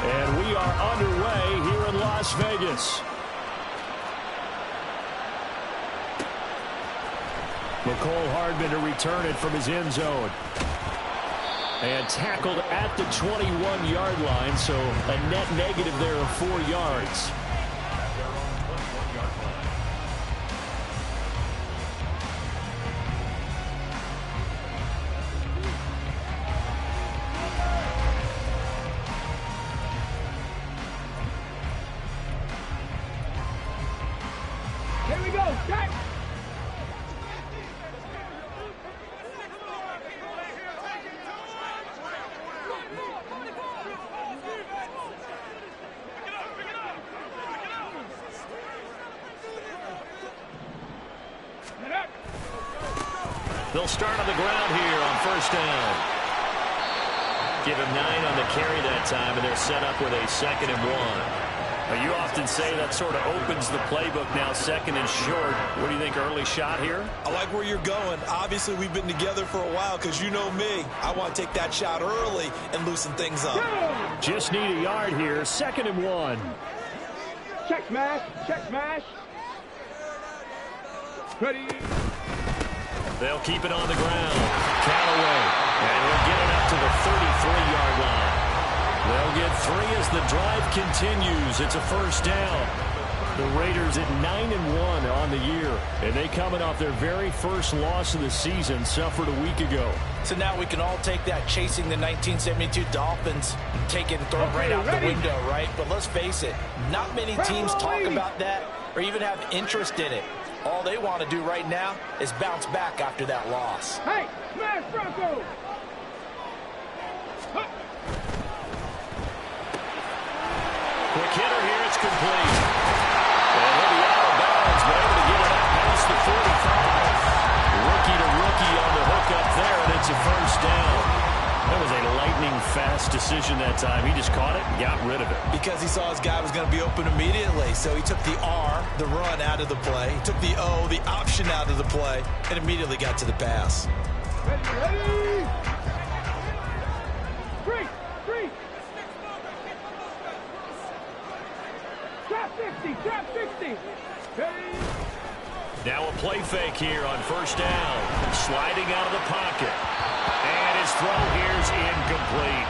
And we are underway here in Las Vegas. Mecole Hardman to return it from his end zone. And tackled at the 21-yard line, so a net negative there of 4 yards. Here we go, Jack! They'll start on the ground here on first down. Give him 9 on the carry that time, and they're set up with a 2nd and 1. You often say that sort of opens the playbook now, 2nd and short. What do you think, early shot here? I like where you're going. Obviously, we've been together for a while because you know me. I want to take that shot early and loosen things up. Just need a yard here, 2nd and 1. Check smash, check smash. Ready. They'll keep it on the ground. Callaway. And we'll get it up to the 33-yard line. They'll get 3 as the drive continues. It's a first down. The Raiders at 9-1 on the year. And they coming off their very first loss of the season, suffered a week ago. So now we can all take that chasing the 1972 Dolphins, take it and throw it right out the window, right? But let's face it, not many teams talk about that or even have interest in it. All they want to do right now is bounce back after that loss. Hey, smash Bronco! Quick hitter here, it's complete. And he'll be out of bounds, but able to get it out past the 45. Rookie to rookie on the hook up there, and it's a first down. That was a lightning-fast decision that time. He just caught it and got rid of it. Because he saw his guy was going to be open immediately. So he took the R, the run, out of the play. He took the O, the option, out of the play, and immediately got to the pass. Ready! Three! Drop 60, drop 60! Ready! Now a play fake here on first down. Sliding out of the pocket. And his throw here's incomplete.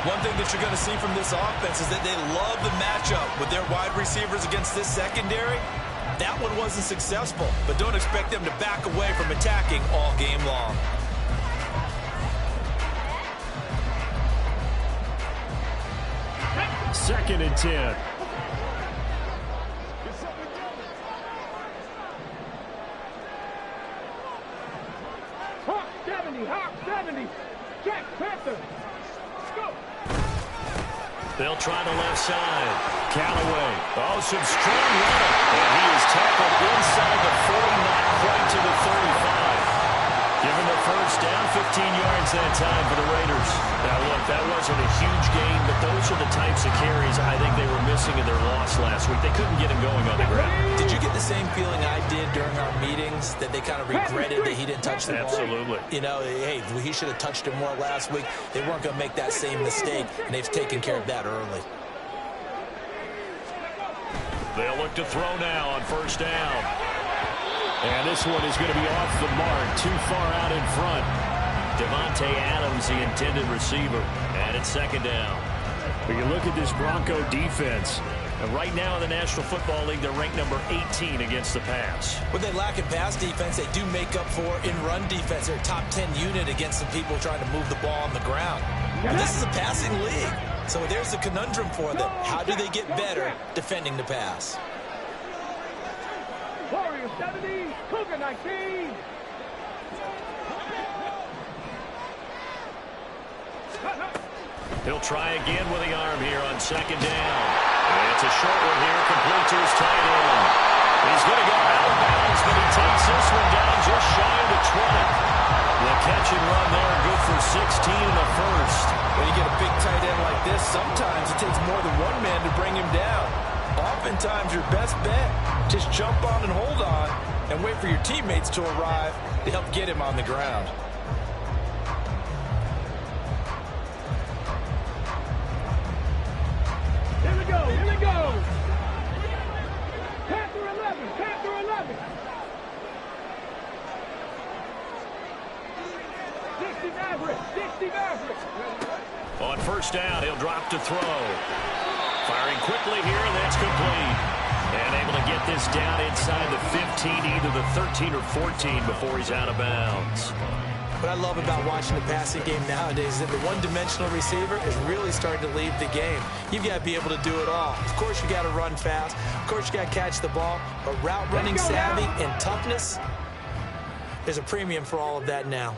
One thing that you're going to see from this offense is that they love the matchup with their wide receivers against this secondary. That one wasn't successful, but don't expect them to back away from attacking all game long. Second and 10. Hawk 70. Jack Panther. Go. They'll try the left side. Callaway. Oh, some strong running. And he is tackled inside the 40, not quite to the 35. Given the first down, 15 yards that time for the Raiders. Now, look, that wasn't a huge gain, but those are the types of carries I think they were missing in their loss last week. They couldn't get him going on the ground. Did you get the same feeling I did during our meetings, that they kind of regretted that he didn't touch the ball? Absolutely. You know, hey, he should have touched it more last week. They weren't going to make that same mistake, and they've taken care of that early. They'll look to throw now on first down. And this one is going to be off the mark, too far out in front. Devontae Adams, the intended receiver, and it's second down. But you look at this Bronco defense. And right now in the National Football League, they're ranked number 18 against the pass. When they lack in pass defense, they do make up for in run defense. They're a top 10 unit against the people trying to move the ball on the ground. But this is a passing league. So there's a conundrum for them. How do they get better defending the pass? Warrior 70, Cougar 19. He'll try again with the arm here on second down. And it's a short one here, complete to his tight end. He's going to go out of bounds, but he takes this one down just shy of the 20. The catch and run there, good for 16 in the first. When you get a big tight end like this, sometimes it takes more than one man to bring him down. Oftentimes, your best bet, just jump on and hold on and wait for your teammates to arrive to help get him on the ground. go. Here we go. Panther 11. Panther 11. 60 Maverick. 60 Maverick. On first down, he'll drop to throw. Firing quickly here, and that's complete. And able to get this down inside the 15, either the 13 or 14 before he's out of bounds. What I love about watching the passing game nowadays is that the one-dimensional receiver is really starting to lead the game. You've got to be able to do it all. Of course, you got to run fast. Of course, you got to catch the ball. But route running savvy and toughness, there's a premium for all of that now.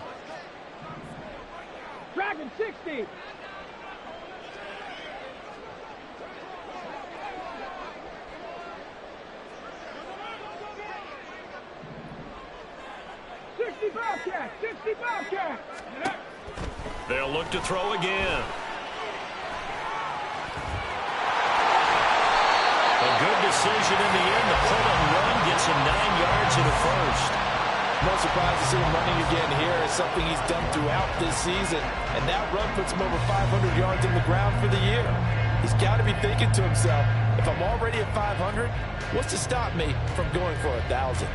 Dragon 60. Bobcat, 60 Bobcat. They'll look to throw again. A good decision in the end. The pull and run gets him 9 yards and a first. No surprise to see him running again here. It's something he's done throughout this season. And that run puts him over 500 yards on the ground for the year. He's got to be thinking to himself, if I'm already at 500, what's to stop me from going for 1,000?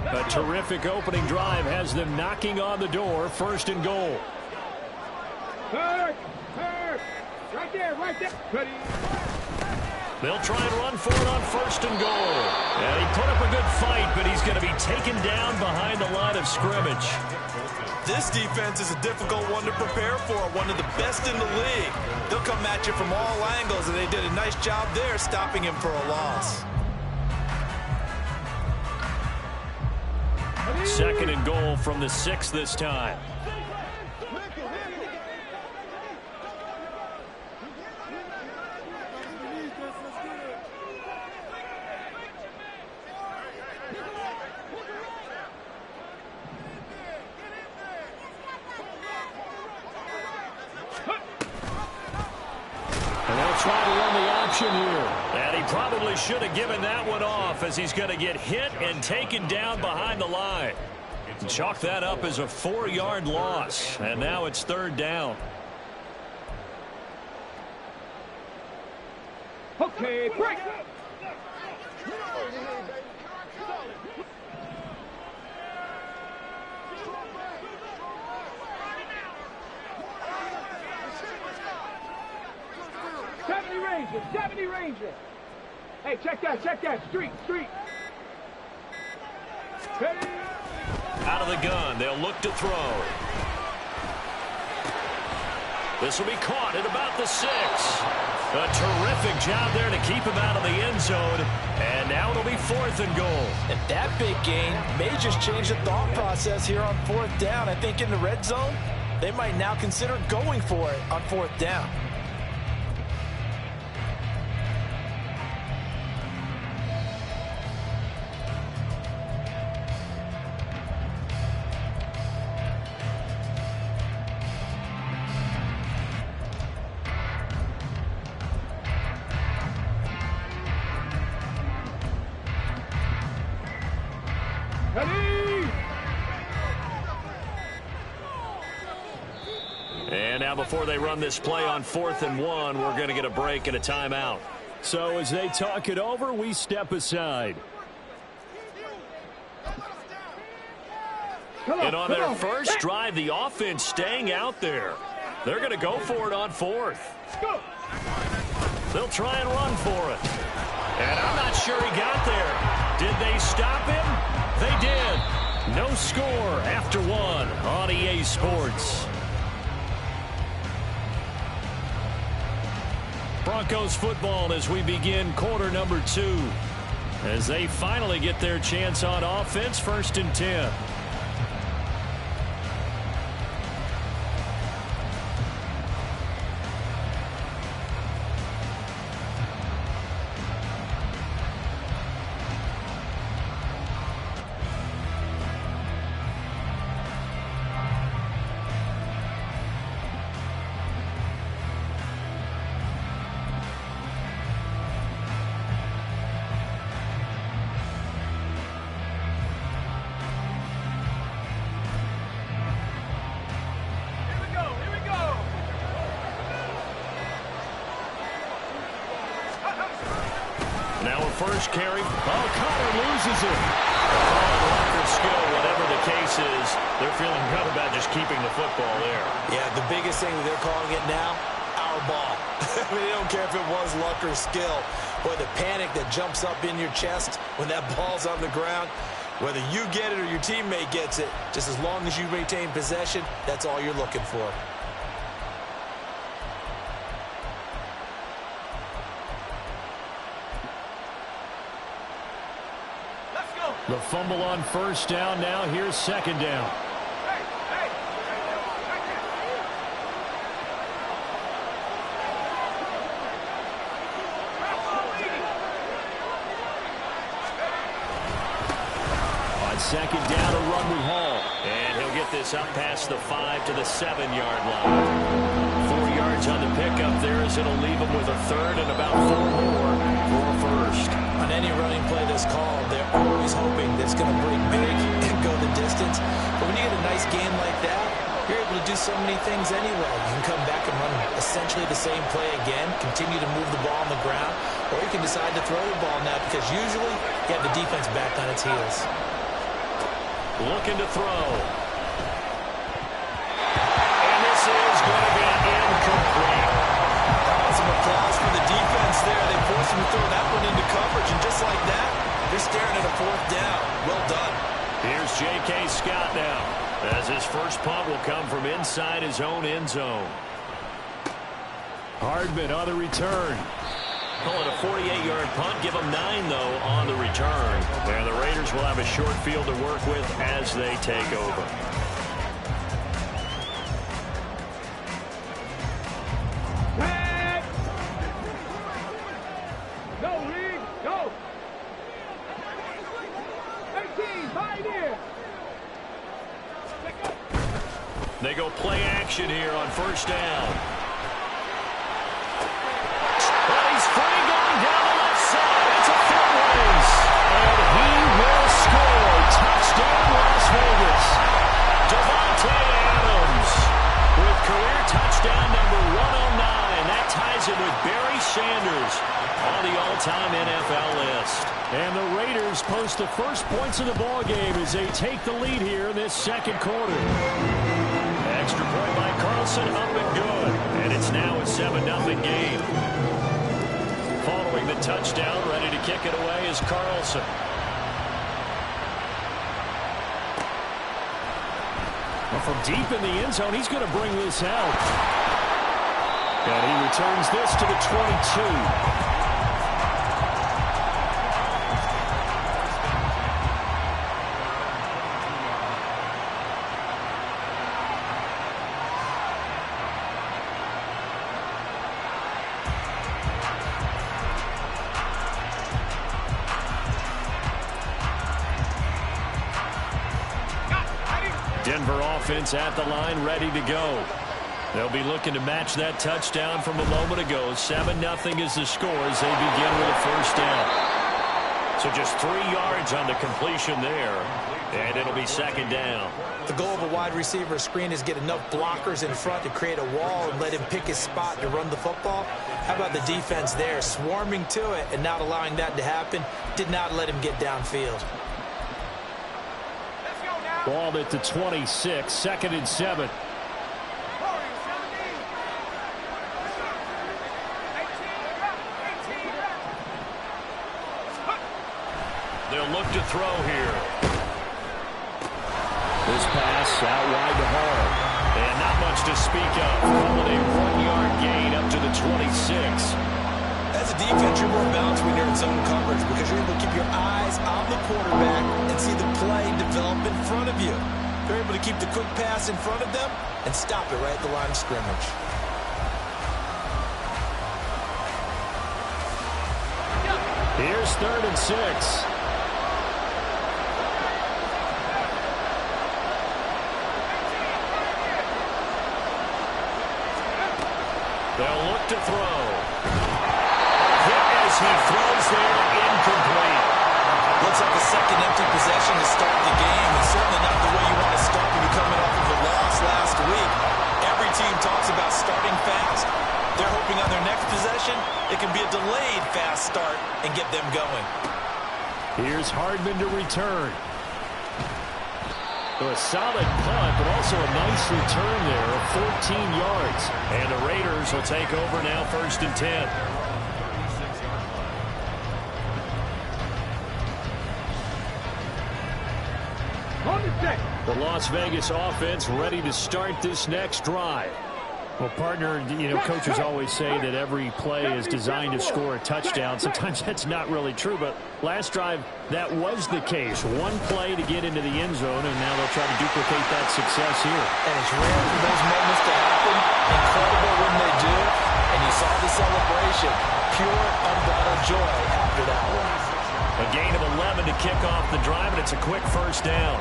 A terrific opening drive has them knocking on the door. First and goal. Hurt. Right there, right there. Ready. They'll try and run for it on first and goal. And he put up a good fight, but he's going to be taken down behind the line of scrimmage. This defense is a difficult one to prepare for, one of the best in the league. They'll come at you from all angles, and they did a nice job there stopping him for a loss. Second and goal from the 6 this time. And they'll try to run the option here. And he probably should have given that one off, as he's going to get hit and taken down behind the line. Chalk that up as a 4-yard loss. And now it's third down. Okay, break. Ranger, 70 Ranger. Hey, check that. Street. Ready. Out of the gun, they'll look to throw. This will be caught at about the 6. A terrific job there to keep him out of the end zone. And now it'll be 4th and goal. And that big gain may just change the thought process here on 4th down. I think in the red zone, they might now consider going for it on 4th down. And now before they run this play on 4th and 1, we're going to get a break and a timeout. So as they talk it over, we step aside. And on their first drive, the offense staying out there. They're going to go for it on 4th. They'll try and run for it. And I'm not sure he got there. Did they stop him? They did. No score after 1 on EA Sports. Broncos football as we begin quarter number 2. As they finally get their chance on offense, 1st and 10. Now a first carry. Oh, Connor loses it. Luck or skill, whatever the case is, they're feeling good about just keeping the football there. Yeah, the biggest thing that they're calling it now, our ball. I mean, they don't care if it was luck or skill. Boy, the panic that jumps up in your chest when that ball's on the ground, whether you get it or your teammate gets it, just as long as you retain possession, that's all you're looking for. The fumble on first down. Now here's second down. On second down, a run with Hall. And he'll get this up past the 5 to the 7-yard line. 4 yards on the pickup there as it'll leave him with a third and about 4 more for a first. On any running play that's called, they're always hoping that it's going to break big and go the distance. But when you get a nice game like that, you're able to do so many things anyway. You can come back and run essentially the same play again, continue to move the ball on the ground, or you can decide to throw the ball now because usually you have the defense back on its heels. Looking to throw. And this is going to be incomplete. Some applause for the defense there. They forced him to throw that one into coverage, and just like that, they're staring at a fourth down. Well done. Here's J.K. Scott now, as his first punt will come from inside his own end zone. Hardman on the return. Call it a 48-yard punt. Give them 9, though, on the return. And the Raiders will have a short field to work with as they take over. They go play action here on first down. Well, he's free going down the left side. It's a foot race. And he will score. Touchdown, Las Vegas. Davante Adams with career touchdown number 109. That ties him with Barry Sanders on the all-time NFL list. And the Raiders post the first points of the ballgame as they take the lead here in this second quarter. Extra point by Carlson, up and good. And it's now a 7-0 game. Following the touchdown, ready to kick it away is Carlson. Well, from deep in the end zone, he's going to bring this out. And he returns this to the 22. Denver offense at the line, ready to go. They'll be looking to match that touchdown from a moment ago. 7-0 is the score as they begin with a first down. So just 3 yards on the completion there, and it'll be second down. The goal of a wide receiver screen is get enough blockers in front to create a wall and let him pick his spot to run the football. How about the defense there, swarming to it and not allowing that to happen? Did not let him get downfield. Ball at the 26, 2nd and 7. They'll look to throw here. This pass out wide to Hall. And not much to speak of. Calling a 1-yard gain up to the 26. As a defense, you're more balanced when you're in zone coverage because you're able to keep your eyes on the quarterback and see the play develop in front of you. They're able to keep the quick pass in front of them and stop it right at the line of scrimmage. Here's 3rd and 6. They'll look to throw. As he throws there, incomplete. Looks like a second empty possession to start the game, and certainly not the way you want to start when you're coming off of a loss last week. Every team talks about starting fast, they're hoping on their next possession, it can be a delayed fast start and get them going. Here's Hardman to return. So a solid punt, but also a nice return there of 14 yards. And the Raiders will take over now, 1st and 10. The Las Vegas offense ready to start this next drive. Well, partner, coaches always say that every play is designed to score a touchdown. Sometimes that's not really true, but last drive, that was the case. One play to get into the end zone, and now they'll try to duplicate that success here. And it's rare for those moments to happen. Incredible when they do. And you saw the celebration. Pure, unbridled joy after that one. A gain of 11 to kick off the drive, and it's a quick 1st down.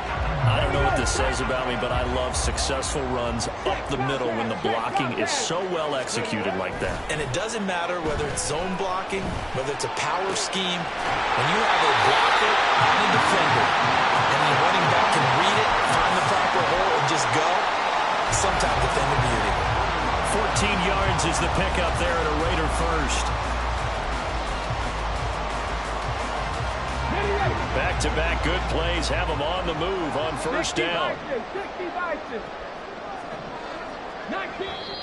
I don't know what this says about me, but I love successful runs up the middle when the blocking is so well executed like that. And it doesn't matter whether it's zone blocking, whether it's a power scheme. When you have a blocker and a defender, and the running back can read it, find the proper hole, and just go, sometimes a thing of beauty. 14 yards is the pickup there at a Raider 1st. Back-to-back good plays have them on the move on 1st down.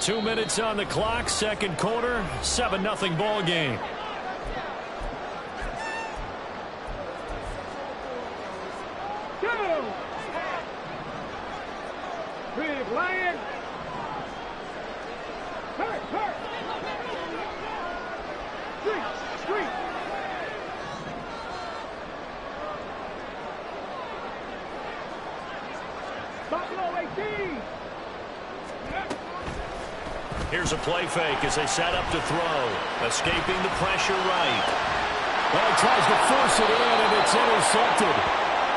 2 minutes on the clock, 2nd quarter, 7-0 ball game. Big Lion. Hurt. Street. Here's a play fake as they set up to throw. Escaping the pressure right. Well, he tries to force it in, and it's intercepted.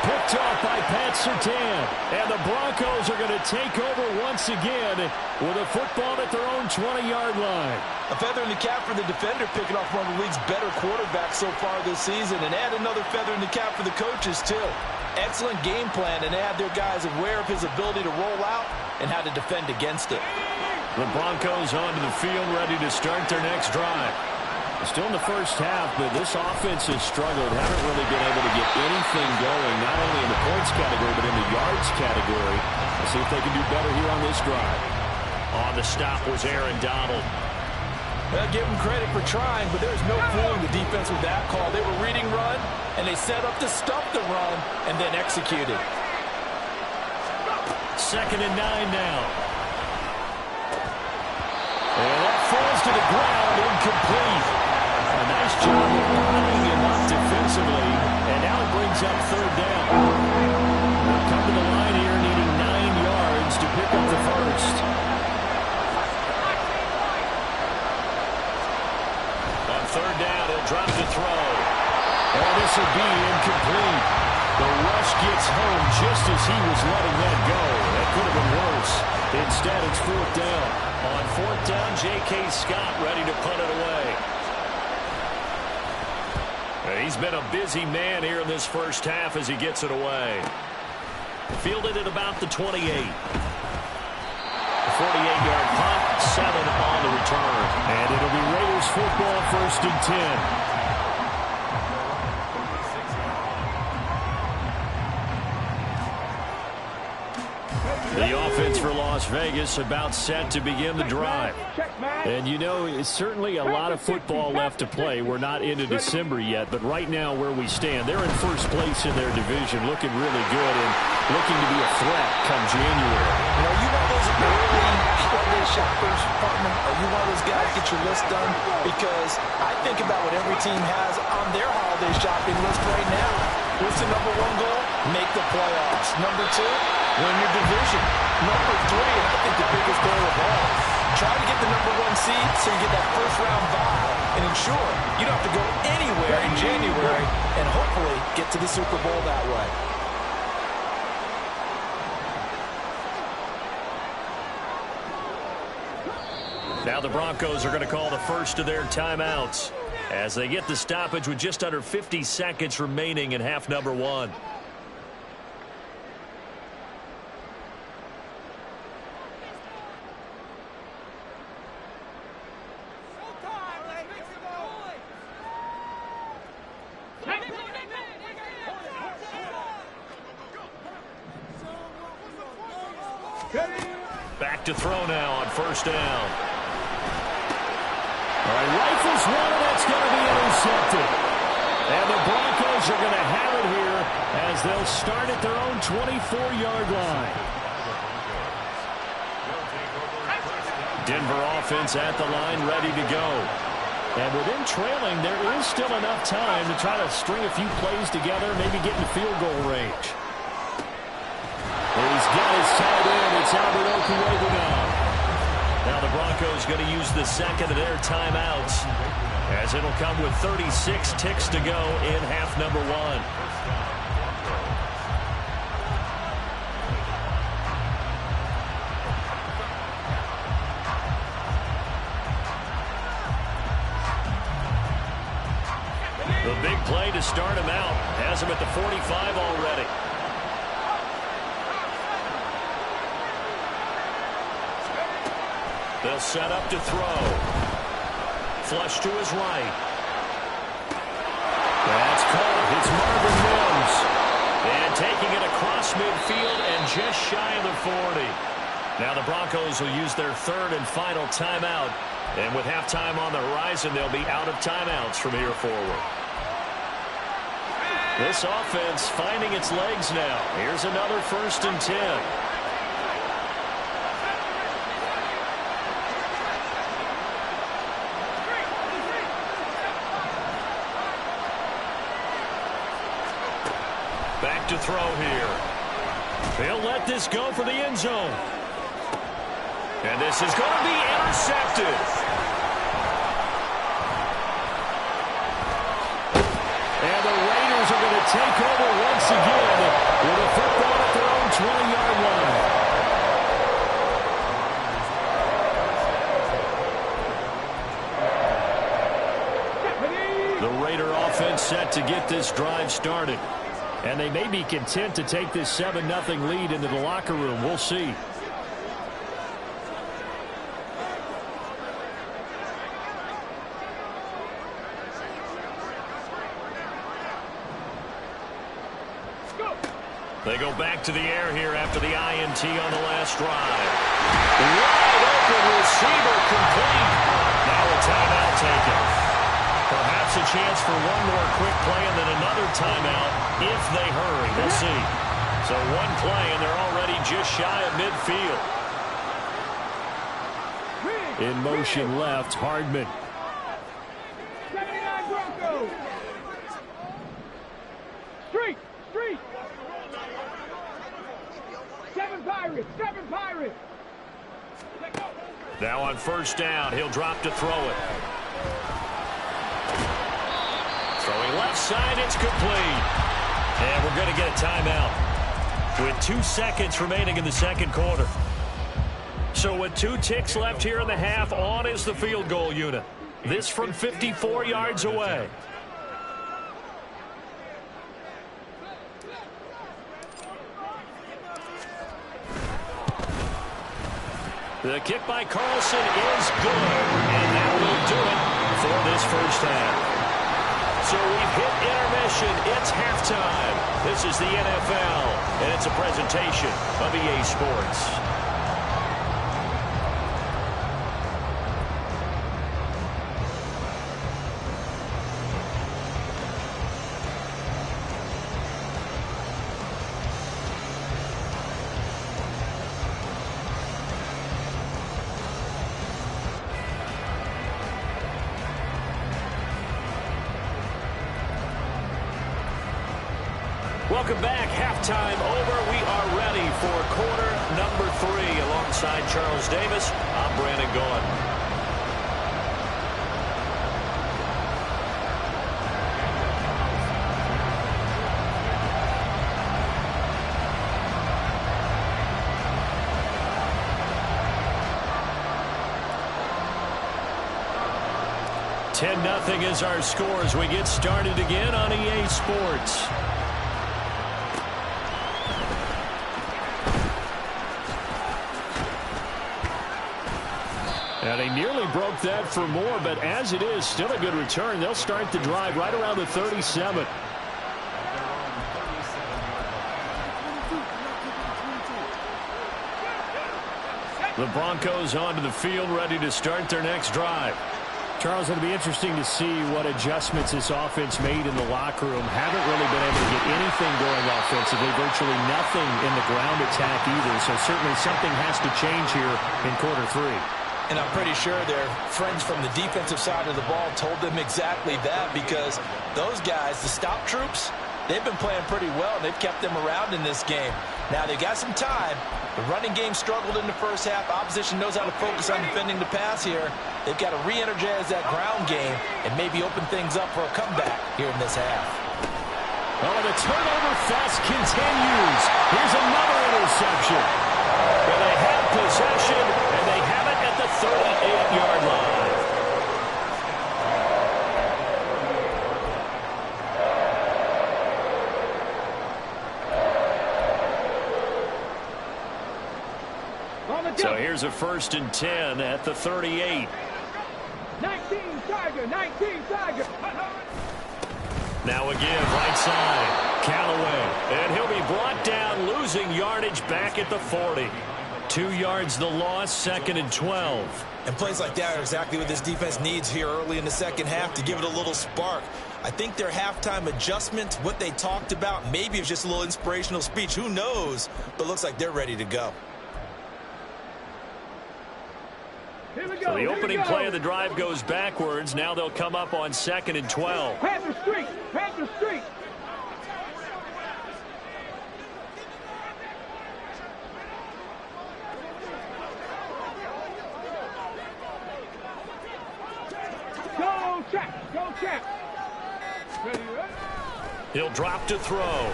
Picked off by Pat Surtain. And the Broncos are going to take over once again with a football at their own 20-yard line. A feather in the cap for the defender, picking off one of the league's better quarterbacks so far this season. And add another feather in the cap for the coaches, too. Excellent game plan, and they had their guys aware of his ability to roll out and how to defend against it. The Broncos onto the field, ready to start their next drive. Still in the 1st half, but this offense has struggled. Haven't really been able to get anything going, not only in the points category, but in the yards category. Let's see if they can do better here on this drive. On the stop was Aaron Donald. Well, give them credit for trying, but there's no fooling the defense with that call. They were reading run, and they set up to stop the run, and then executed. 2nd and 9 now. And that falls to the ground, incomplete. A nice job of lining him up defensively, and now it brings up 3rd down. They'll come to the line here, needing 9 yards to pick up the 1st. On 3rd down, he'll drop to throw. And this will be incomplete. The rush gets home just as he was letting that go. That could have been worse. Instead, it's 4th down. On 4th down, J.K. Scott ready to punt it away. He's been a busy man here in this 1st half as he gets it away. Fielded at about the 28. A 48-yard punt, 7 on the return. And it'll be Raiders football, 1st and 10. The offense for Las Vegas about set to begin the drive. And it's certainly a lot of football left to play. We're not into December yet, but right now where we stand, they're in 1st place in their division, looking really good and looking to be a threat come January. Are you one of those early holiday shoppers, partner? Are you one of those guys get your list done? Because I think about what every team has on their holiday shopping list right now. What's the number 1 goal? Make the playoffs. Number 2, win your division. Number 3, and I think the biggest goal of all, try to get the number 1 seed so you get that 1st round bye and ensure you don't have to go anywhere in January and hopefully get to the Super Bowl that way. Now the Broncos are going to call the first of their timeouts as they get the stoppage with just under 50 seconds remaining in half number 1. Back to throw now on first down. All right, rifles one, and that's going to be intercepted. And the Broncos are going to have it here as they'll start at their own 24-yard line. Denver offense at the line, ready to go. And with them trailing, there is still enough time to try to string a few plays together, maybe get in field goal range. He's got his tight end. It's Albert Okuwegu now. Now the Broncos going to use the second of their timeouts, as it'll come with 36 ticks to go in half number one. The big play to start him out has him at the 45 already. They'll set up to throw. Flush to his right. That's caught. It's Marvin Mims. And taking it across midfield and just shy of the 40. Now the Broncos will use their third and final timeout. And with halftime on the horizon, they'll be out of timeouts from here forward. This offense finding its legs now. Here's another 1st and 10. Back to throw here. They'll let this go for the end zone. And this is going to be intercepted. And the Raiders are going to take over once again with a football at their own 20-yard line. The Raider offense set to get this drive started. And they may be content to take this 7-0 lead into the locker room. We'll see. They go back to the air here after the INT on the last drive. Wide open receiver complete. Now a timeout taken. Perhaps a chance for one more quick play and then another timeout if they hurry. We'll see. So one play and they're already just shy of midfield. In motion left, Hardman. 79 Broncos. Street. 7 Pirates. 7 Pirates. Now on first down, he'll drop to throw it. Throwing left side, it's complete. And we're going to get a timeout with 2 seconds remaining in the second quarter. So with 2 ticks left here in the half, on is the field goal unit. This from 54 yards away. The kick by Carlson is good, and that will do it for this first half. So we've hit intermission. It's halftime. This is the NFL, and it's a presentation of EA Sports. Welcome back. Halftime over. We are ready for quarter number 3. Alongside Charles Davis, I'm Brandon Gaudin. $10-0 is our score as we get started again on EA Sports. And they nearly broke that for more, but as it is, still a good return. They'll start the drive right around the 37. The Broncos onto the field, ready to start their next drive. Charles, it'll be interesting to see what adjustments this offense made in the locker room. Haven't really been able to get anything going offensively, virtually nothing in the ground attack either. So certainly something has to change here in quarter 3. And I'm pretty sure their friends from the defensive side of the ball told them exactly that, because those guys, the stop troops, they've been playing pretty well. They've kept them around in this game. Now, they got some time. The running game struggled in the first half. Opposition knows how to focus on defending the pass here. They've got to re-energize that ground game and maybe open things up for a comeback here in this half. Oh, the turnover fest continues. Here's another interception. And they have possession, and they have it at the 38-yard line. So here's a 1st and 10 at the 38. 19 Tiger, 19 Tiger. Now again, right side, Callaway. And he'll be brought down, losing yardage back at the 40. 2 yards the loss, 2nd and 12. And plays like that are exactly what this defense needs here early in the second half to give it a little spark. I think their halftime adjustment, what they talked about, maybe it's just a little inspirational speech. Who knows? But looks like they're ready to go. So the opening play of the drive goes backwards. Now they'll come up on 2nd and 12. Panther Street, Panther Street. Go check, go check. He'll drop to throw. Over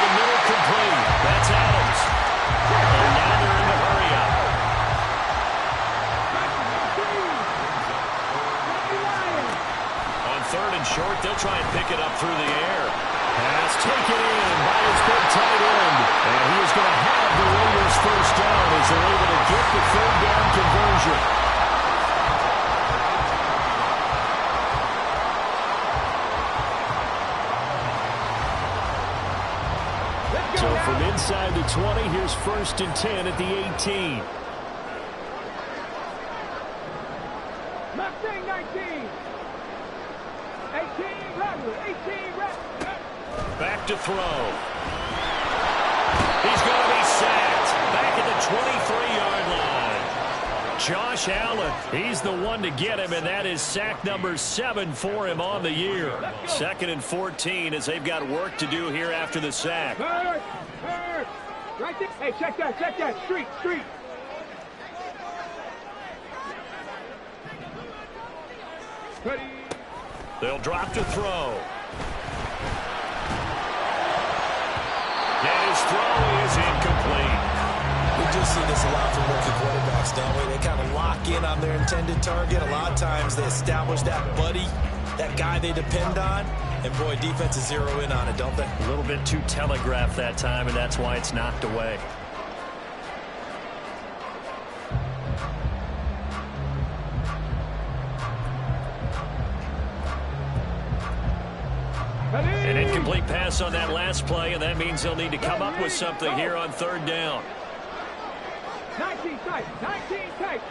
the middle, complete. That's Adams. And now they're in the hurry up. On 3rd and short, they'll try and pick it up through the air. Pass taken in by his big tight end. And he is going to have the Raiders first down as they're able to get the 3rd down conversion. So from inside the 20, here's 1st and 10 at the 18. Mustang 19. 18 Rattler, 18 Rattler. Back to throw. He's going to be sacked. Back at the 23-yard line. Josh Allen, he's the one to get him, and that is sack number 7 for him on the year. 2nd and 14 as they've got work to do here after the sack. Bird, right there. Hey, check that, street. Ready. They'll drop to throw. And his throw is incomplete. We do see this a lot from rookie quarterbacks, don't we? They kind of lock in on their intended target. A lot of times they establish that buddy, that guy they depend on. And, boy, defenses zero in on it, don't they? A little bit too telegraphed that time, and that's why it's knocked away. An incomplete pass on that last play, and that means they'll need to come up with something here on 3rd down. 19 tight.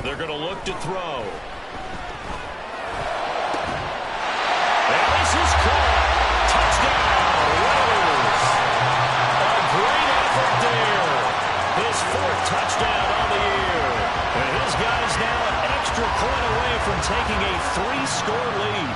They're going to look to throw. And this is caught. Touchdown, Raiders. A great effort there. His 4th touchdown on the year. And his guys now an extra point away from taking a 3-score lead.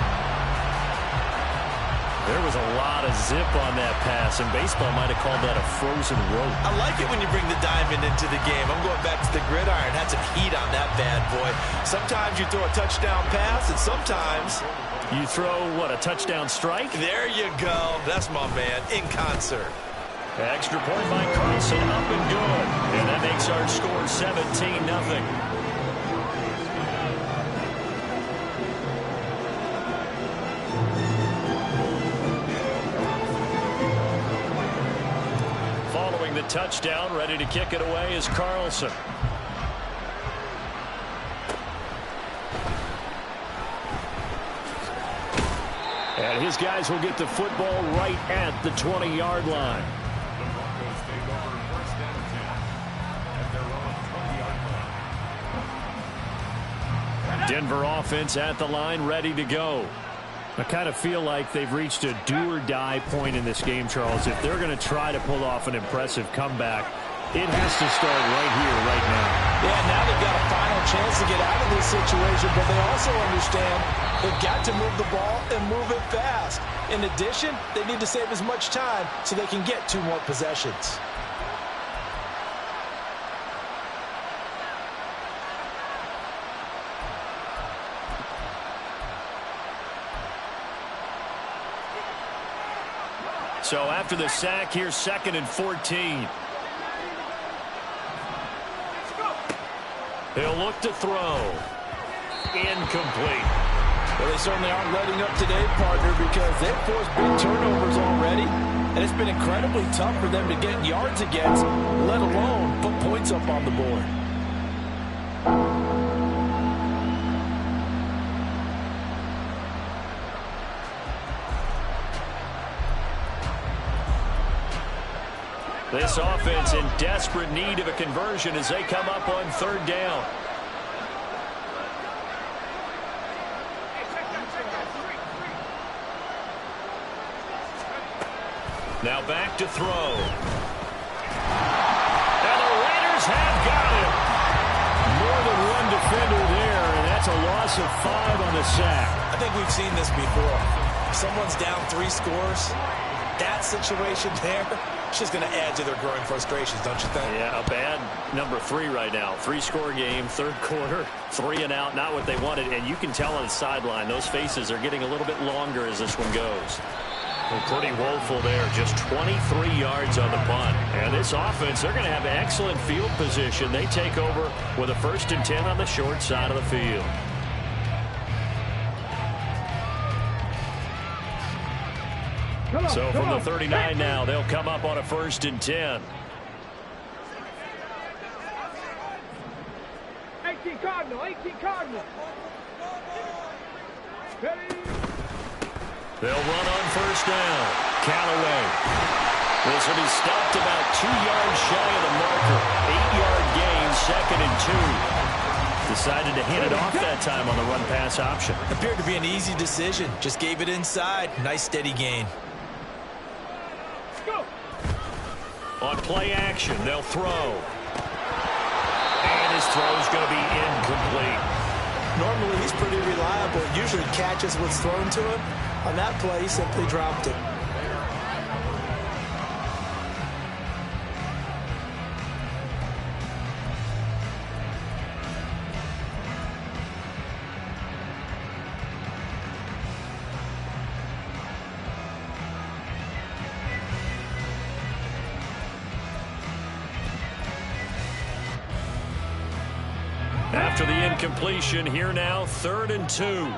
There was a lot of zip on that pass, and baseball might have called that a frozen rope. I like it when you bring the diamond into the game. I'm going back to the gridiron. Had some heat on that bad boy. Sometimes you throw a touchdown pass, and sometimes you throw, what, a touchdown strike? There you go. That's my man, in concert. Extra point by Carlson, up and good. And that makes our score 17-0. Following the touchdown, ready to kick it away is Carlson. And his guys will get the football right at the 20-yard line. Denver offense at the line, ready to go. I kind of feel like they've reached a do-or-die point in this game, Charles. If they're going to try to pull off an impressive comeback, it has to start right here, right now. Yeah, now they've got a final chance to get out of this situation, but they also understand they've got to move the ball and move it fast. In addition, they need to save as much time so they can get 2 more possessions. So after the sack, here's 2nd and 14. He'll look to throw. Incomplete. Well, they certainly aren't letting up today, partner, because they've forced big turnovers already, and it's been incredibly tough for them to get yards against, let alone put points up on the board. This offense in desperate need of a conversion as they come up on 3rd down. Now back to throw. And the Raiders have got him. More than one defender there, and that's a loss of 5 on the sack. I think we've seen this before. If someone's down 3 scores, that situation there, it's just going to add to their growing frustrations, don't you think? Yeah, a bad number 3 right now. 3-score game, 3rd quarter, 3 and out, not what they wanted. And you can tell on the sideline, those faces are getting a little bit longer as this one goes. Well, pretty woeful there. Just 23 yards on the punt. And this offense, they're going to have excellent field position. They take over with a 1st and 10 on the short side of the field. So from the 39 now, they'll come up on a 1st and 10. 18 Cardinal, 18 Cardinal. They'll run on 1st down. Callaway. This will be stopped about 2 yards shy of the marker. 8-yard gain, 2nd and 2. Decided to hand it off that time on the run-pass option. Appeared to be an easy decision. Just gave it inside. Nice steady gain. On play action, they'll throw. And his throw's going to be incomplete. Normally, he's pretty reliable. Usually catches what's thrown to him. On that play, he simply dropped it. After the incompletion, here now, 3rd and 2.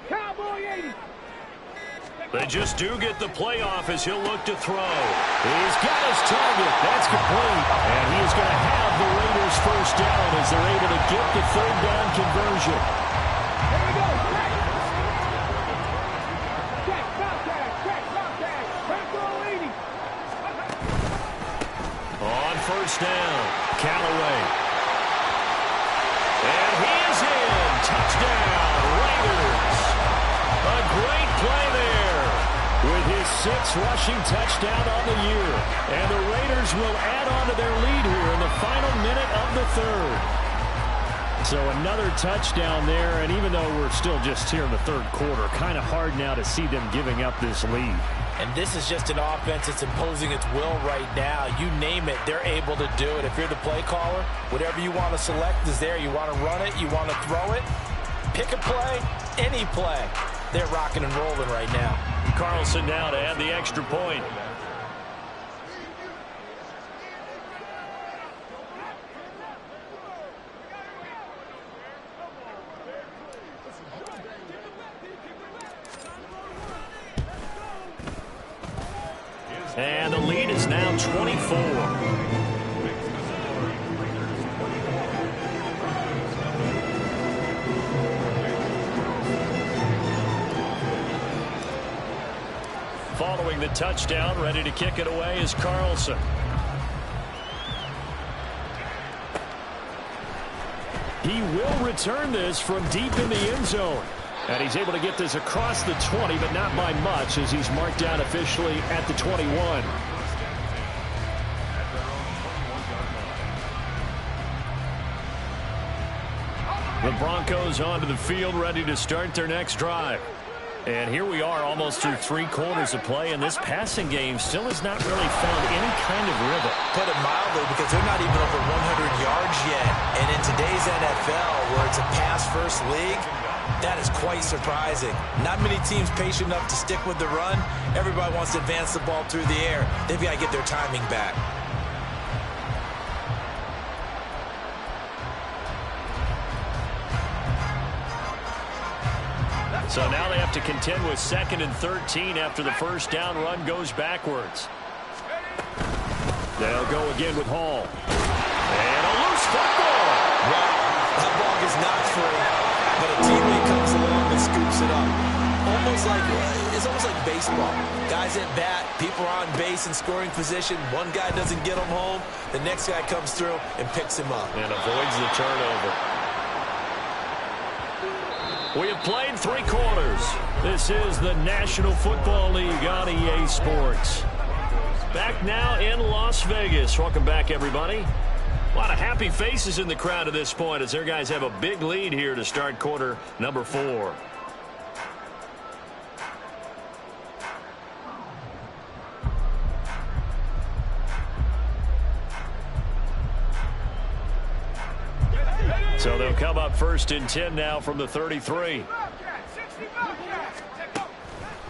Cowboy 80. They just do get the play off as he'll look to throw. He's got his target. That's complete. And he is going to have the Raiders 1st down as they're able to get the 3rd down conversion. Here we go. Check, contact. Cowboy 80. On 1st down, Callaway. And he is in. Touchdown, Raiders. A great play there with his 6th rushing touchdown on the year. And the Raiders will add on to their lead here in the final minute of the 3rd. So another touchdown there, and even though we're still just here in the 3rd quarter, kind of hard now to see them giving up this lead. And this is just an offense that's imposing its will right now. You name it, they're able to do it. If you're the play caller, whatever you want to select is there. You want to run it, you want to throw it, pick a play, any play. They're rocking and rolling right now. Carlson now to add the extra point. And the lead is now 24. Following the touchdown, ready to kick it away is Carlson. He will return this from deep in the end zone. And he's able to get this across the 20, but not by much, as he's marked down officially at the 21. The Broncos onto the field, ready to start their next drive. And here we are, almost through 3 quarters of play, and this passing game still has not really found any kind of rhythm. Put it mildly, because they're not even over 100 yards yet. And in today's NFL, where it's a pass-first league, that is quite surprising. Not many teams patient enough to stick with the run. Everybody wants to advance the ball through the air. They've got to get their timing back. So now they have to contend with 2nd and 13 after the first down run goes backwards. They'll go again with Hall. And a loose football. Wow, that ball is not free, but a teammate comes along and scoops it up. It's almost like baseball. Guys at bat, people are on base in scoring position. One guy doesn't get him home. The next guy comes through and picks him up. And avoids the turnover. We have played 3 quarters. This is the National Football League on EA Sports. Back now in Las Vegas. Welcome back, everybody. A lot of happy faces in the crowd at this point as their guys have a big lead here to start quarter number 4. So they'll come up 1st and 10 now from the 33.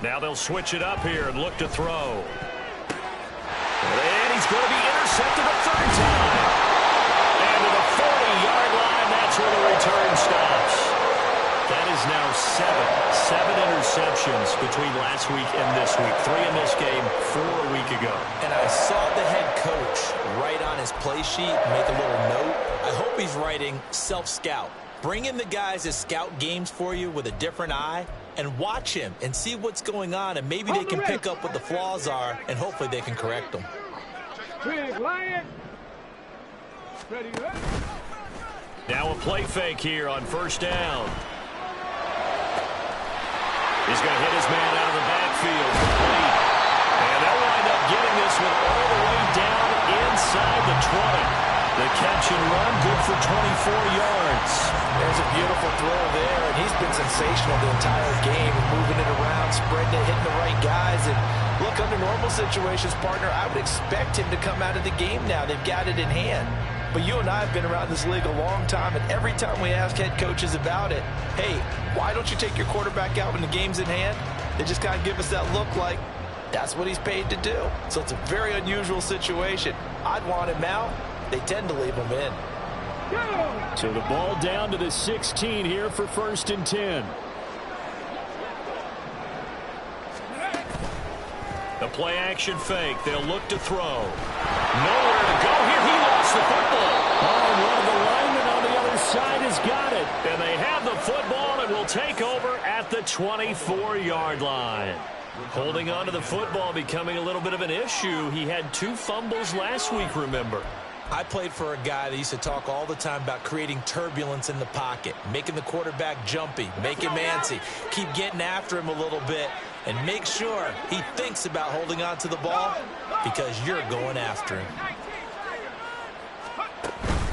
Now they'll switch it up here and look to throw. And he's going to be intercepted a 3rd time. And to the 40-yard line, that's where the return stops. That is now 7 interceptions between last week and this week. 3 in this game, 4 a week ago. And I saw the head coach write on his play sheet, make a little note. I hope he's writing self-scout. Bring in the guys that scout games for you with a different eye and watch him and see what's going on, and maybe they can pick up what the flaws are, and hopefully they can correct them. Now a play fake here on 1st down. He's going to hit his man out of the backfield. Complete. And they'll wind up getting this one all the way down inside the 20. The catch and run, good for 24 yards. There's a beautiful throw there, and he's been sensational the entire game, moving it around, spreading it, hitting the right guys. And look, under normal situations, partner, I would expect him to come out of the game now. They've got it in hand. But you and I have been around this league a long time, and every time we ask head coaches about it, hey, why don't you take your quarterback out when the game's in hand? They just kind of give us that look like that's what he's paid to do. So it's a very unusual situation. I'd want him out. They tend to leave him in. So the ball down to the 16 here for 1st and 10. The play action fake. They'll look to throw. Nowhere to go here. He lost the football. Oh, and one of the linemen on the other side has got it. And they have the football and will take over at the 24-yard line. Holding on to the football becoming a little bit of an issue. He had 2 fumbles last week, remember. I played for a guy that used to talk all the time about creating turbulence in the pocket, making the quarterback jumpy, make him antsy, keep getting after him a little bit, and make sure he thinks about holding on to the ball because you're going after him.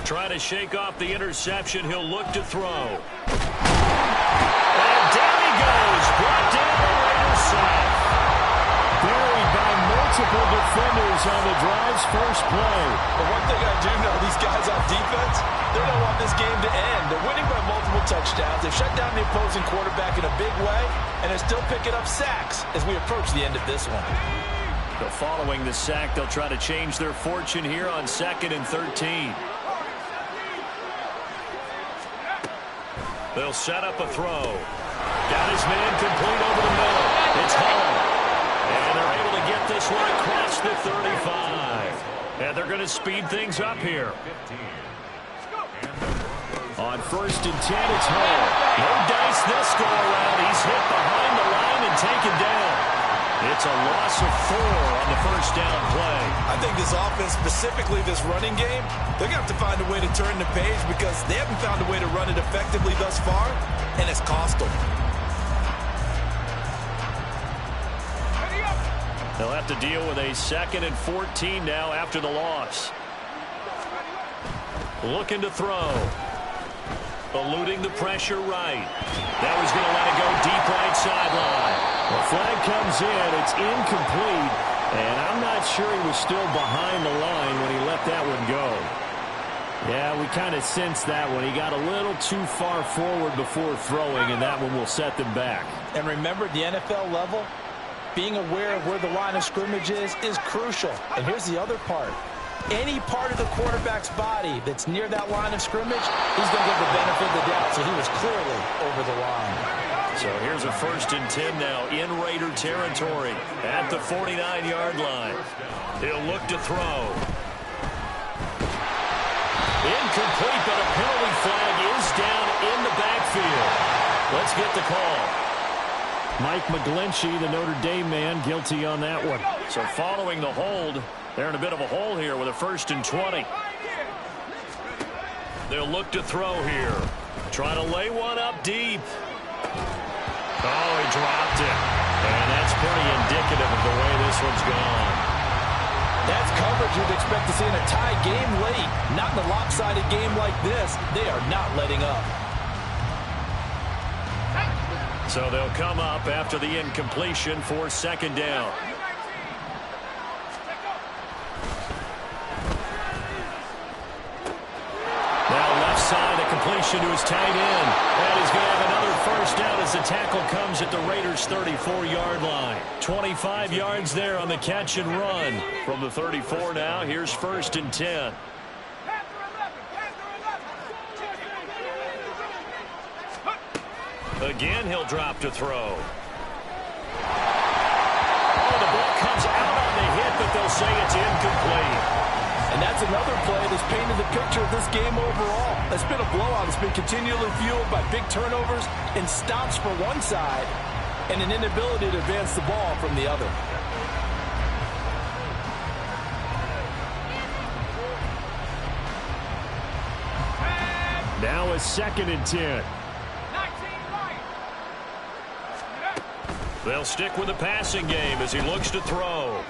Trying to shake off the interception. He'll look to throw. And down he goes. Brought down the Raiders side. Buried by multiple defenders on the drive's first play. But one thing I do know, these guys on defense, they don't want this game to end. They're winning by multiple touchdowns. They've shut down the opposing quarterback in a big way, and they're still picking up sacks as we approach the end of this one. But following the sack, they'll try to change their fortune here on 2nd and 13. They'll set up a throw. Got his man complete over the middle. It's home. And they're able to get this one across the 35. And they're going to speed things up here. On 1st and 10, it's home. No dice this go around. He's hit behind the line and taken down. It's a loss of 4 on the first down play. I think this offense, specifically this running game, they're going to have to find a way to turn the page because they haven't found a way to run it effectively thus far, and it's cost them. They'll have to deal with a 2nd and 14 now after the loss. Looking to throw. Eluding the pressure right. Now he's going to let it go deep right sideline. The flag comes in. It's incomplete. And I'm not sure he was still behind the line when he let that one go. Yeah, we kind of sensed that one. He got a little too far forward before throwing, and that one will set them back. And remember, at the NFL level, being aware of where the line of scrimmage is crucial. And here's the other part. Any part of the quarterback's body that's near that line of scrimmage, he's going to get the benefit of the doubt. So he was clearly over the line. So here's a 1st and 10 now in Raider territory at the 49-yard line. He'll look to throw. Incomplete, but a penalty flag is down in the backfield. Let's get the call. Mike McGlinchey, the Notre Dame man, guilty on that one. So following the hold, they're in a bit of a hole here with a 1st and 20. They'll look to throw here. Try to lay one up deep. Oh, he dropped it. And that's pretty indicative of the way this one's gone. That's coverage you'd expect to see in a tie game late. Not in a lopsided game like this. They are not letting up. So they'll come up after the incompletion for 2nd down. Now left side, a completion to his tight end. And he's going to have another 1st down as the tackle comes at the Raiders' 34-yard line. 25 yards there on the catch and run. From the 34 now, here's 1st and 10. Again, he'll drop to throw. Oh, the ball comes out on the hit, but they'll say it's incomplete. And that's another play that's painted the picture of this game overall. It's been a blowout. It's been continually fueled by big turnovers and stops for one side and an inability to advance the ball from the other. Now a 2nd and 10. They'll stick with the passing game as he looks to throw.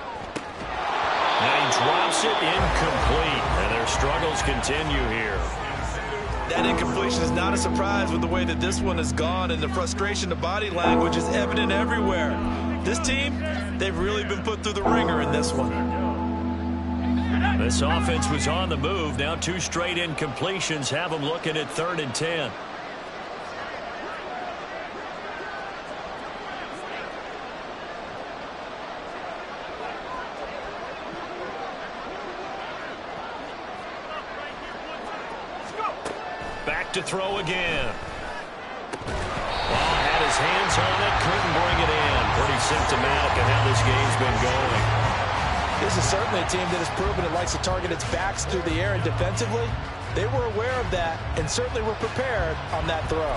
Now he drops it incomplete, and their struggles continue here. That incompletion is not a surprise with the way that this one has gone, and the frustration, the body language is evident everywhere. This team, they've really been put through the ringer in this one. This offense was on the move. Now 2 straight incompletions have them looking at 3rd and 10. Back to throw again. Had his hands on it, couldn't bring it in. Pretty symptomatic of how this game's been going. This is certainly a team that has proven it likes to target its backs through the air, and defensively, they were aware of that and certainly were prepared on that throw.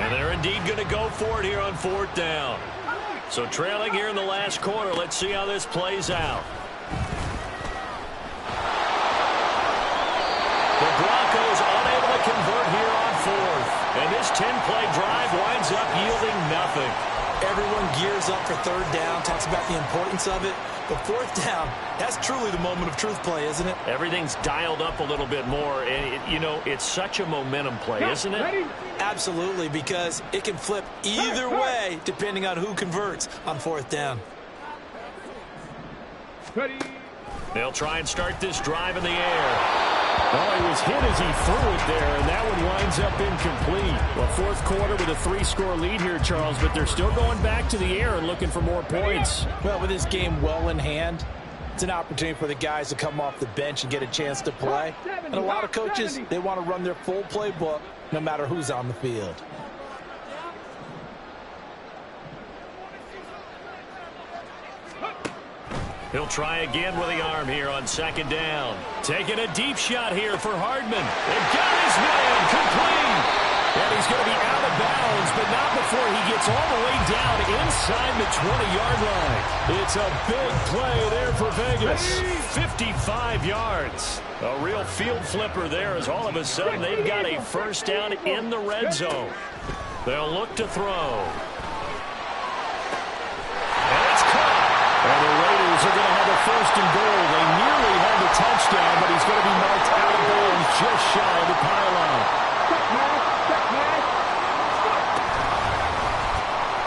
And they're indeed going to go for it here on 4th down. So trailing here in the last quarter, let's see how this plays out. The Broncos unable to convert here on 4th. And this 10-play drive winds up yielding nothing. Everyone gears up for 3rd down, talks about the importance of it. But 4th down, that's truly the moment of truth play, isn't it? Everything's dialed up a little bit more. And, it's such a momentum play, isn't it? Absolutely, because it can flip either way depending on who converts on 4th down. They'll try and start this drive in the air. Well, he was hit as he threw it there, and that one winds up incomplete. Well, 4th quarter with a 3-score lead here, Charles, but they're still going back to the air and looking for more points. Well, with this game well in hand, it's an opportunity for the guys to come off the bench and get a chance to play. And a lot of coaches, they want to run their full playbook no matter who's on the field. He'll try again with the arm here on second down. Taking a deep shot here for Hardman. It got his man complete. And he's going to be out of bounds, but not before he gets all the way down inside the 20-yard line. It's a big play there for Vegas. 55 yards. A real field flipper there as all of a sudden they've got a first down in the red zone. They'll look to throw. And it's caught. And the Raiders are going to have a first and goal. They nearly had the touchdown, but he's going to be marked out of bounds just shy of the pylon.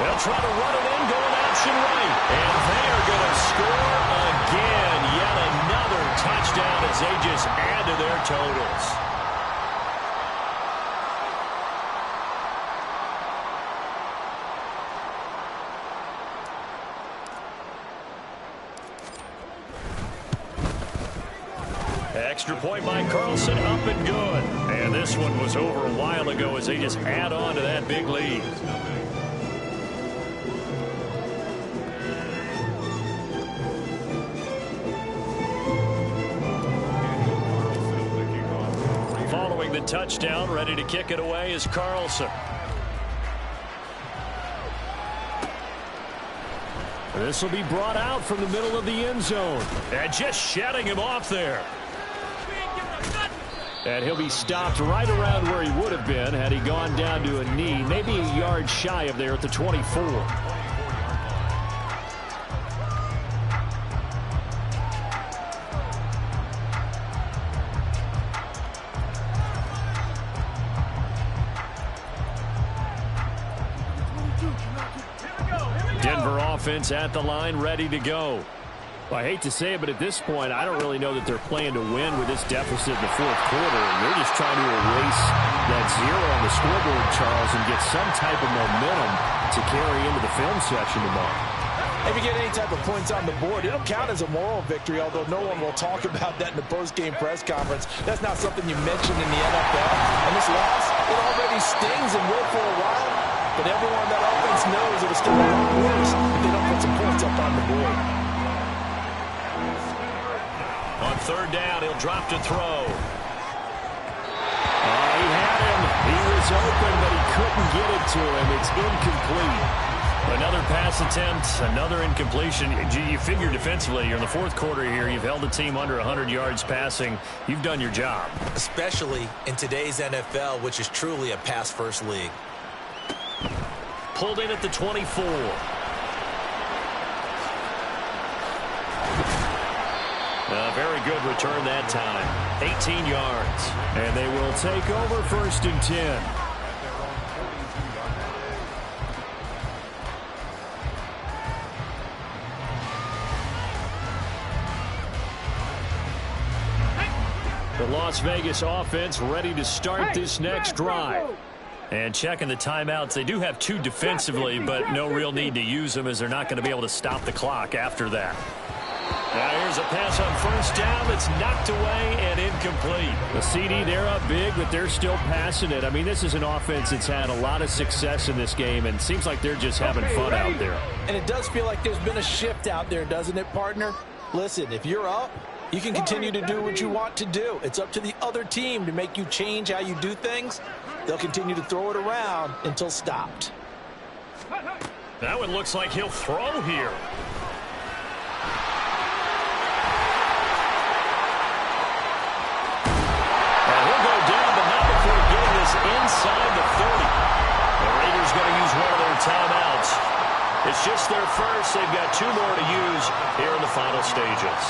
They'll try to run it in, going option right. And they are going to score again. Yet another touchdown as they just add to their totals. Extra point by Carlson, up and good. And this one was over a while ago as they just add on to that big lead. Following the touchdown, ready to kick it away is Carlson. This will be brought out from the middle of the end zone. And just shutting him off there. And he'll be stopped right around where he would have been had he gone down to a knee, maybe a yard shy of there at the 24. Denver offense at the line, ready to go. Well, I hate to say it, but at this point, I don't really know that they're playing to win with this deficit in the fourth quarter. And they're just trying to erase that zero on the scoreboard, Charles, and get some type of momentum to carry into the film section tomorrow. If you get any type of points on the board, it'll count as a moral victory, although no one will talk about that in the post-game press conference. That's not something you mentioned in the NFL. And this loss, it already stings and will for a while. But everyone on that offense knows it'll still be worse if they don't put some points up on the board. On third down, he'll drop to throw. He had him. He was open, but he couldn't get it to him. It's incomplete. Another pass attempt, another incompletion. You figure defensively, you're in the fourth quarter here. You've held the team under 100 yards passing. You've done your job. Especially in today's NFL, which is truly a pass-first league. Pulled in at the 24. A very good return that time. 18 yards. And they will take over first and 10. The Las Vegas offense ready to start this next drive. And checking the timeouts, they do have two defensively, but no real need to use them as they're not going to be able to stop the clock after that. Now here's a pass on first down that's knocked away and incomplete. The CD, they're up big, but they're still passing it. I mean, this is an offense that's had a lot of success in this game, and it seems like they're just having fun out there. And it does feel like there's been a shift out there, doesn't it, partner? Listen, if you're up, you can continue to do what you want to do. It's up to the other team to make you change how you do things. They'll continue to throw it around until stopped. That one looks like he'll throw here. Inside the 30. The Raiders going to use one of their timeouts. It's just their first. They've got two more to use here in the final stages.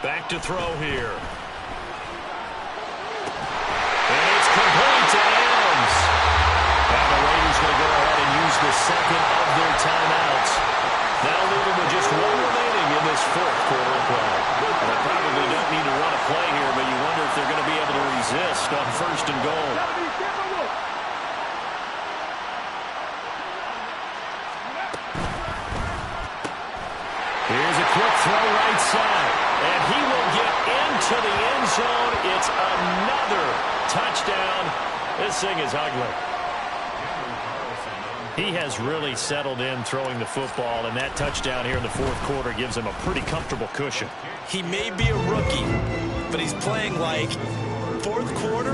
Back to throw here. The second of their timeouts. That'll leave them with just one remaining in this fourth quarter of play. And they probably don't need to run a play here, but you wonder if they're going to be able to resist on first and goal. Here's a quick throw right side. And he will get into the end zone. It's another touchdown. This thing is ugly. He has really settled in throwing the football, and that touchdown here in the fourth quarter gives him a pretty comfortable cushion. He may be a rookie, but he's playing like fourth quarter,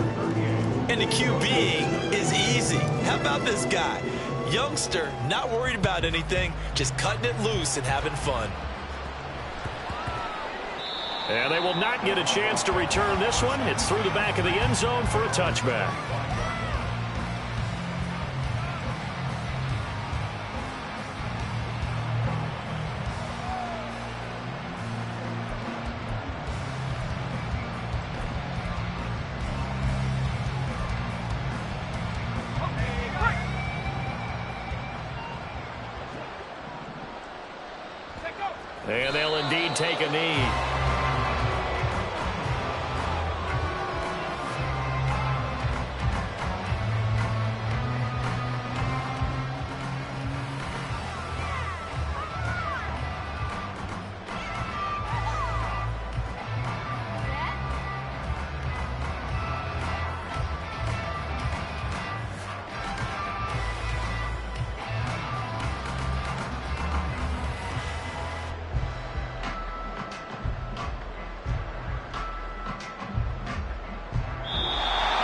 and the QB is easy. How about this guy? Youngster, not worried about anything, just cutting it loose and having fun. And they will not get a chance to return this one. It's through the back of the end zone for a touchback. And they'll indeed take a knee.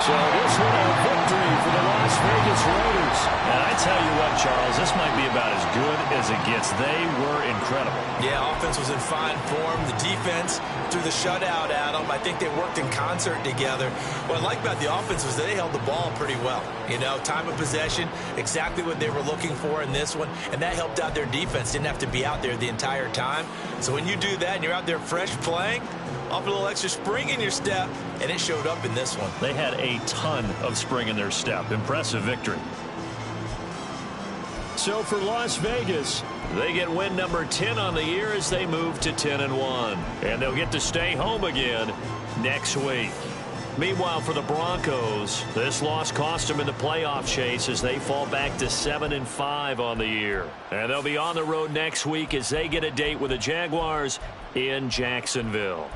So this one a victory for the Las Vegas Raiders. And I tell you what, Charles, this might be about as good as it gets. They were incredible. Yeah, offense was in fine form. The defense threw the shutout at them. I think they worked in concert together. What I like about the offense was they held the ball pretty well. You know, time of possession, exactly what they were looking for in this one. And that helped out their defense. Didn't have to be out there the entire time. So when you do that and you're out there fresh playing, off a little extra spring in your step, and it showed up in this one. They had a ton of spring in their step. Impressive victory. So for Las Vegas, they get win number 10 on the year as they move to 10-1. And they'll get to stay home again next week. Meanwhile, for the Broncos, this loss cost them in the playoff chase as they fall back to 7-5 on the year. And they'll be on the road next week as they get a date with the Jaguars in Jacksonville.